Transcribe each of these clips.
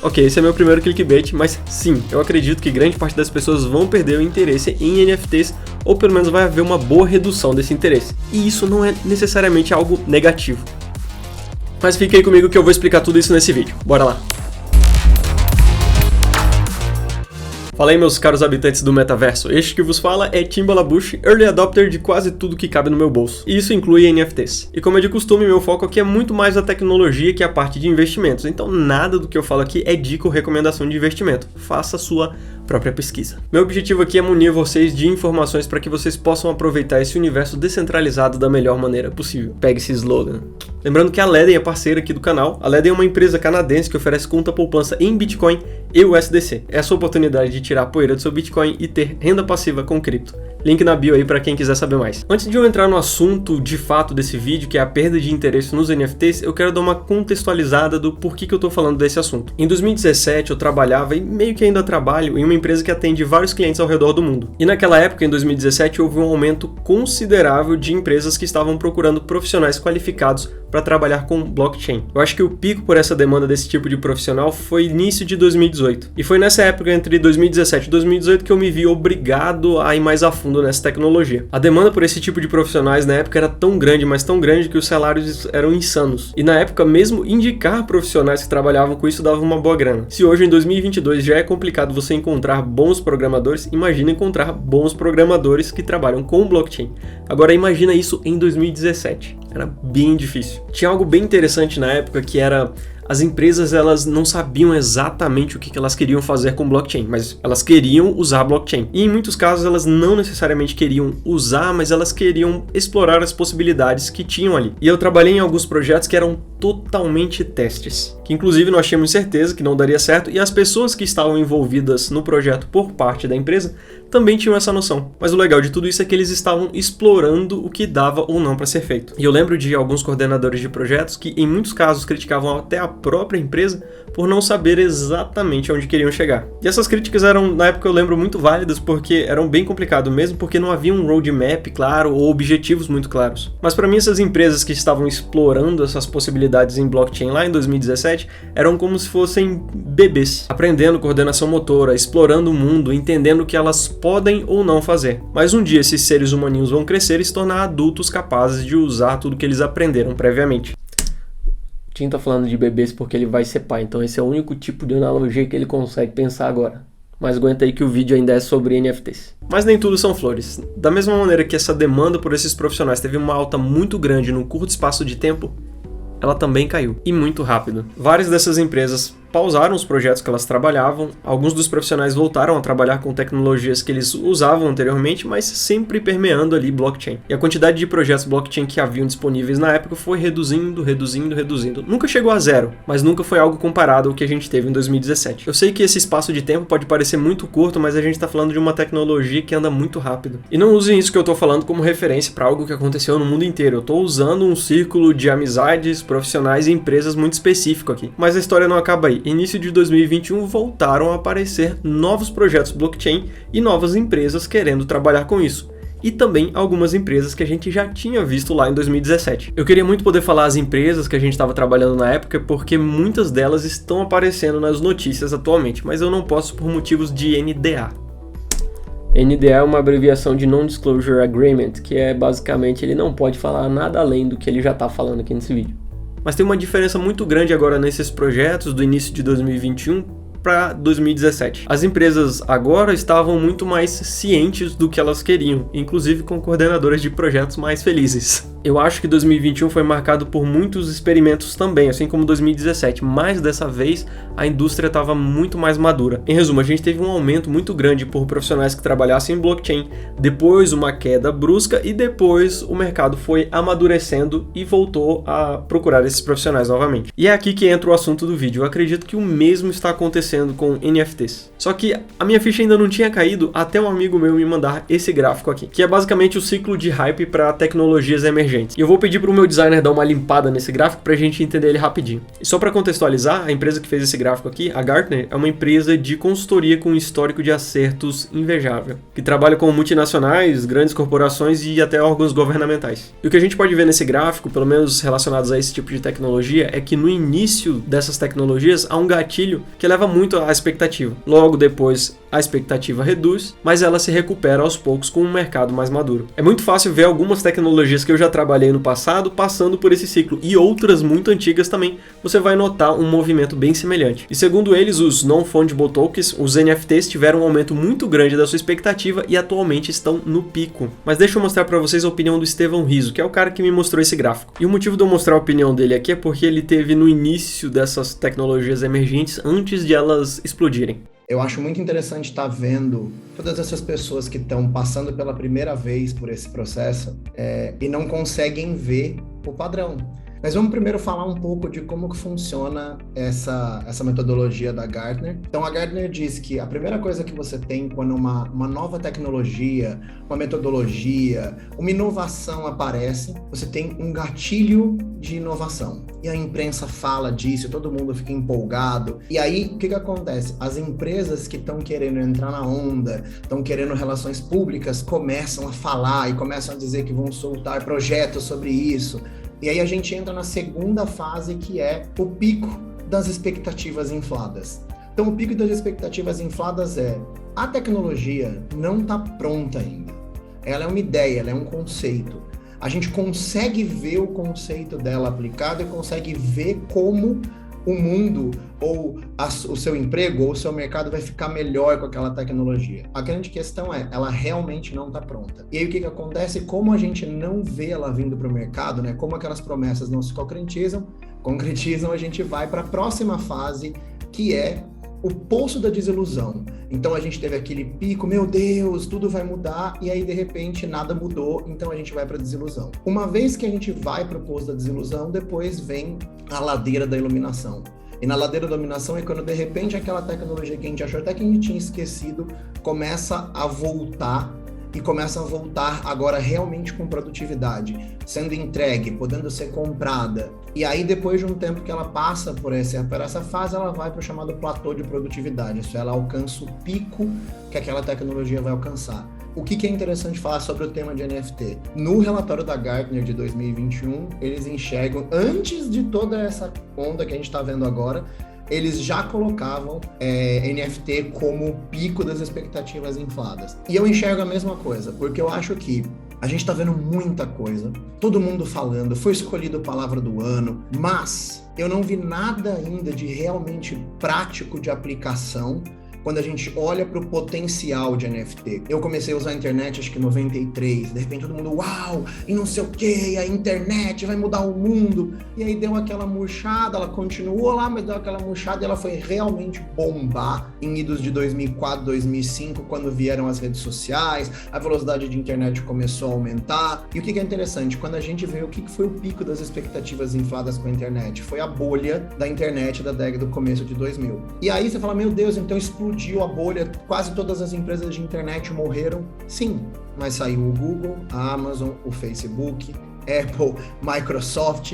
Ok, esse é meu primeiro clickbait, mas sim, eu acredito que grande parte das pessoas vão perder o interesse em NFTs, ou pelo menos vai haver uma boa redução desse interesse. E isso não é necessariamente algo negativo. Mas fique aí comigo que eu vou explicar tudo isso nesse vídeo. Bora lá! Fala aí, meus caros habitantes do metaverso, este que vos fala é Tim Balabush, early adopter de quase tudo que cabe no meu bolso, e isso inclui NFTs. E como é de costume, meu foco aqui é muito mais a tecnologia que a parte de investimentos, então nada do que eu falo aqui é dica ou recomendação de investimento, faça a sua própria pesquisa. Meu objetivo aqui é munir vocês de informações para que vocês possam aproveitar esse universo descentralizado da melhor maneira possível. Pegue esse slogan. Lembrando que a Leden é parceira aqui do canal. A Leden é uma empresa canadense que oferece conta poupança em Bitcoin e USDC. É a sua oportunidade de tirar a poeira do seu Bitcoin e ter renda passiva com cripto. Link na bio aí para quem quiser saber mais. Antes de eu entrar no assunto de fato desse vídeo, que é a perda de interesse nos NFTs, eu quero dar uma contextualizada do porquê que eu tô falando desse assunto. Em 2017 eu trabalhava e meio que ainda trabalho em uma empresa que atende vários clientes ao redor do mundo. E naquela época, em 2017, houve um aumento considerável de empresas que estavam procurando profissionais qualificados para trabalhar com blockchain. Eu acho que o pico por essa demanda desse tipo de profissional foi início de 2018. E foi nessa época, entre 2017 e 2018, que eu me vi obrigado a ir mais a fundo nessa tecnologia. A demanda por esse tipo de profissionais na época era tão grande, mas tão grande que os salários eram insanos. E na época, mesmo indicar profissionais que trabalhavam com isso dava uma boa grana. Se hoje, em 2022, já é complicado você encontrar bons programadores, imagina encontrar bons programadores que trabalham com blockchain. Agora imagina isso em 2017. Era bem difícil. Tinha algo bem interessante na época que era... As empresas elas não sabiam exatamente o que elas queriam fazer com blockchain, mas elas queriam usar blockchain. E em muitos casos elas não necessariamente queriam usar, mas elas queriam explorar as possibilidades que tinham ali. E eu trabalhei em alguns projetos que eram totalmente testes, que inclusive nós tínhamos certeza que não daria certo, e as pessoas que estavam envolvidas no projeto por parte da empresa também tinham essa noção. Mas o legal de tudo isso é que eles estavam explorando o que dava ou não para ser feito. E eu lembro de alguns coordenadores de projetos que em muitos casos criticavam até a própria empresa por não saber exatamente onde queriam chegar. E essas críticas eram, na época eu lembro, muito válidas porque eram bem complicadas mesmo, porque não havia um roadmap claro ou objetivos muito claros. Mas para mim essas empresas que estavam explorando essas possibilidades em blockchain lá em 2017 eram como se fossem bebês, aprendendo coordenação motora, explorando o mundo, entendendo o que elas podem ou não fazer. Mas um dia esses seres humaninhos vão crescer e se tornar adultos capazes de usar tudo que eles aprenderam previamente. Tim tá falando de bebês porque ele vai ser pai, então esse é o único tipo de analogia que ele consegue pensar agora. Mas aguenta aí que o vídeo ainda é sobre NFTs. Mas nem tudo são flores. Da mesma maneira que essa demanda por esses profissionais teve uma alta muito grande num curto espaço de tempo, ela também caiu, e muito rápido. Várias dessas empresas pausaram os projetos que elas trabalhavam, alguns dos profissionais voltaram a trabalhar com tecnologias que eles usavam anteriormente, mas sempre permeando ali blockchain. E a quantidade de projetos blockchain que haviam disponíveis na época foi reduzindo. Nunca chegou a zero, mas nunca foi algo comparado ao que a gente teve em 2017. Eu sei que esse espaço de tempo pode parecer muito curto, mas a gente está falando de uma tecnologia que anda muito rápido. E não usem isso que eu estou falando como referência para algo que aconteceu no mundo inteiro. Eu estou usando um círculo de amizades, profissionais e empresas muito específico aqui. Mas a história não acaba aí. Início de 2021 voltaram a aparecer novos projetos blockchain e novas empresas querendo trabalhar com isso. E também algumas empresas que a gente já tinha visto lá em 2017. Eu queria muito poder falar as empresas que a gente estava trabalhando na época, porque muitas delas estão aparecendo nas notícias atualmente, mas eu não posso por motivos de NDA. NDA é uma abreviação de Non-Disclosure Agreement, que é basicamente ele não pode falar nada além do que ele já está falando aqui nesse vídeo. Mas tem uma diferença muito grande agora nesses projetos do início de 2021 para 2017. As empresas agora estavam muito mais cientes do que elas queriam, inclusive com coordenadoras de projetos mais felizes. Eu acho que 2021 foi marcado por muitos experimentos também, assim como 2017, mas dessa vez a indústria estava muito mais madura. Em resumo, a gente teve um aumento muito grande por profissionais que trabalhassem em blockchain, depois uma queda brusca e depois o mercado foi amadurecendo e voltou a procurar esses profissionais novamente. E é aqui que entra o assunto do vídeo. Eu acredito que o mesmo está acontecendo acontecendo com NFTs. Só que a minha ficha ainda não tinha caído até um amigo meu me mandar esse gráfico aqui, que é basicamente o ciclo de hype para tecnologias emergentes. E eu vou pedir para o meu designer dar uma limpada nesse gráfico para a gente entender ele rapidinho. E só para contextualizar, a empresa que fez esse gráfico aqui, a Gartner, é uma empresa de consultoria com um histórico de acertos invejável, que trabalha com multinacionais, grandes corporações e até órgãos governamentais. E o que a gente pode ver nesse gráfico, pelo menos relacionados a esse tipo de tecnologia, é que no início dessas tecnologias há um gatilho que leva muito à expectativa. Logo depois, a expectativa reduz, mas ela se recupera aos poucos com um mercado mais maduro. É muito fácil ver algumas tecnologias que eu já trabalhei no passado passando por esse ciclo, e outras muito antigas também, você vai notar um movimento bem semelhante. E segundo eles, os Non-Fungible Tokens, os NFTs, tiveram um aumento muito grande da sua expectativa e atualmente estão no pico. Mas deixa eu mostrar para vocês a opinião do Estevão Rizzo, que é o cara que me mostrou esse gráfico. E o motivo de eu mostrar a opinião dele aqui é porque ele teve no início dessas tecnologias emergentes antes de elas explodirem. Eu acho muito interessante estar vendo todas essas pessoas que estão passando pela primeira vez por esse processo e não conseguem ver o padrão. Mas vamos primeiro falar um pouco de como que funciona essa metodologia da Gartner. Então, a Gartner diz que a primeira coisa que você tem quando uma nova tecnologia, uma metodologia, uma inovação aparece, você tem um gatilho de inovação. E a imprensa fala disso, todo mundo fica empolgado. E aí, o que acontece? As empresas que estão querendo entrar na onda, estão querendo relações públicas, começam a falar e começam a dizer que vão soltar projetos sobre isso. E aí a gente entra na segunda fase, que é o pico das expectativas infladas. Então, o pico das expectativas infladas a tecnologia não está pronta ainda. Ela é uma ideia, ela é um conceito. A gente consegue ver o conceito dela aplicado e consegue ver como o mundo ou o seu emprego ou o seu mercado vai ficar melhor com aquela tecnologia. A grande questão ela realmente não está pronta. E aí o que acontece? Como a gente não vê ela vindo para o mercado, né? Como aquelas promessas não se concretizam, a gente vai para a próxima fase, que é o poço da desilusão. Então a gente teve aquele pico, meu Deus, tudo vai mudar, e aí de repente nada mudou, então a gente vai para a desilusão. Uma vez que a gente vai para o poço da desilusão, depois vem a ladeira da iluminação. E na ladeira da iluminação é quando de repente aquela tecnologia que a gente achou até que a gente tinha esquecido começa a voltar, e começa a voltar agora realmente com produtividade, sendo entregue, podendo ser comprada. E aí, depois de um tempo que ela passa por essa fase, ela vai para o chamado platô de produtividade. Isso, ela alcança o pico que aquela tecnologia vai alcançar. O que é interessante falar sobre o tema de NFT? No relatório da Gartner de 2021, eles enxergam, antes de toda essa onda que a gente está vendo agora, eles já colocavam NFT como o pico das expectativas infladas. E eu enxergo a mesma coisa, porque eu acho que a gente está vendo muita coisa, todo mundo falando, foi escolhido a palavra do ano, mas eu não vi nada ainda de realmente prático de aplicação quando a gente olha para o potencial de NFT. Eu comecei a usar a internet acho que em 93, de repente todo mundo, uau, e não sei o que, a internet vai mudar o mundo, e aí deu aquela murchada, ela continuou lá, mas deu aquela murchada e ela foi realmente bombar em idos de 2004, 2005, quando vieram as redes sociais, a velocidade de internet começou a aumentar, e o que é interessante, quando a gente vê o que foi o pico das expectativas infladas com a internet, foi a bolha da internet da década do começo de 2000. E aí você fala, meu Deus, então explodiu a bolha, quase todas as empresas de internet morreram. Sim, mas saiu o Google, a Amazon, o Facebook, Apple, Microsoft,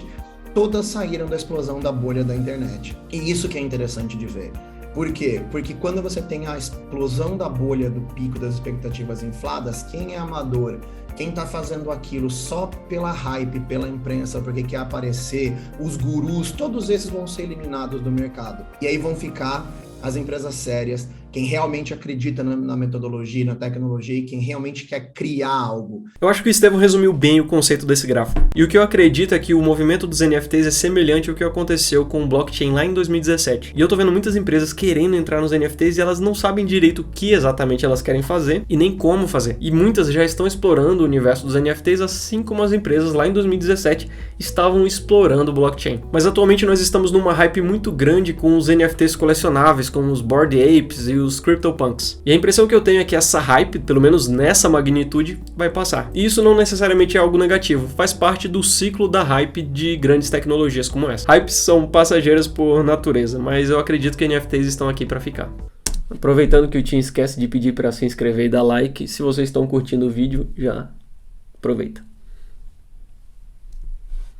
todas saíram da explosão da bolha da internet. E isso que é interessante de ver. Por quê? Porque quando você tem a explosão da bolha do pico das expectativas infladas, quem é amador, quem tá fazendo aquilo só pela hype, pela imprensa, porque quer aparecer, os gurus, todos esses vão ser eliminados do mercado. E aí vão ficar as empresas sérias, quem realmente acredita na metodologia, na tecnologia e quem realmente quer criar algo. Eu acho que o Estevão resumiu bem o conceito desse gráfico. E o que eu acredito é que o movimento dos NFTs é semelhante ao que aconteceu com o blockchain lá em 2017. E eu tô vendo muitas empresas querendo entrar nos NFTs e elas não sabem direito o que exatamente elas querem fazer e nem como fazer. E muitas já estão explorando o universo dos NFTs, assim como as empresas lá em 2017 estavam explorando o blockchain. Mas atualmente nós estamos numa hype muito grande com os NFTs colecionáveis, como os Bored Apes e os CryptoPunks. E a impressão que eu tenho é que essa hype, pelo menos nessa magnitude, vai passar. E isso não necessariamente é algo negativo, faz parte do ciclo da hype de grandes tecnologias como essa. Hypes são passageiras por natureza, mas eu acredito que NFTs estão aqui para ficar. Aproveitando que o Tim esquece de pedir para se inscrever e dar like, se vocês estão curtindo o vídeo, já aproveita.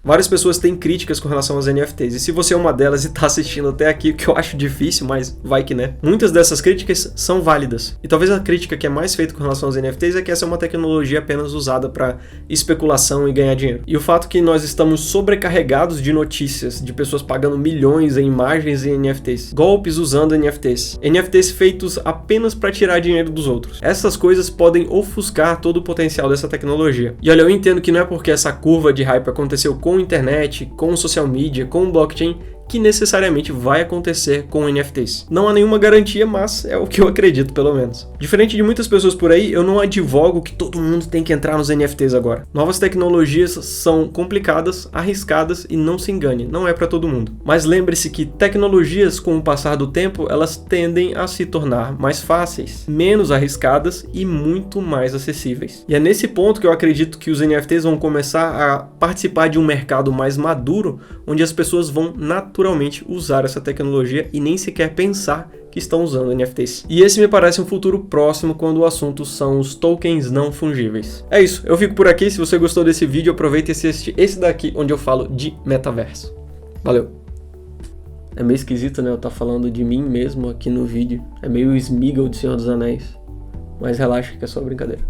Várias pessoas têm críticas com relação aos NFTs, e se você é uma delas e está assistindo até aqui, o que eu acho difícil, mas vai que né. Muitas dessas críticas são válidas, e talvez a crítica que é mais feita com relação aos NFTs é que essa é uma tecnologia apenas usada para especulação e ganhar dinheiro. E o fato que nós estamos sobrecarregados de notícias, de pessoas pagando milhões em imagens em NFTs, golpes usando NFTs, NFTs feitos apenas para tirar dinheiro dos outros. Essas coisas podem ofuscar todo o potencial dessa tecnologia. E olha, eu entendo que não é porque essa curva de hype aconteceu com internet, com social media, com blockchain, que necessariamente vai acontecer com NFTs. Não há nenhuma garantia, mas é o que eu acredito, pelo menos. Diferente de muitas pessoas por aí, eu não advogo que todo mundo tem que entrar nos NFTs agora. Novas tecnologias são complicadas, arriscadas e não se engane, não é para todo mundo. Mas lembre-se que tecnologias, com o passar do tempo, elas tendem a se tornar mais fáceis, menos arriscadas e muito mais acessíveis. E é nesse ponto que eu acredito que os NFTs vão começar a participar de um mercado mais maduro, onde as pessoas vão naturalmente usar essa tecnologia e nem sequer pensar que estão usando NFTs. E esse me parece um futuro próximo quando o assunto são os tokens não fungíveis. É isso, eu fico por aqui. Se você gostou desse vídeo, aproveita e assiste esse daqui, onde eu falo de metaverso. Valeu! É meio esquisito, né? Eu estar falando de mim mesmo aqui no vídeo. É meio Sméagol de Senhor dos Anéis. Mas relaxa que é só brincadeira.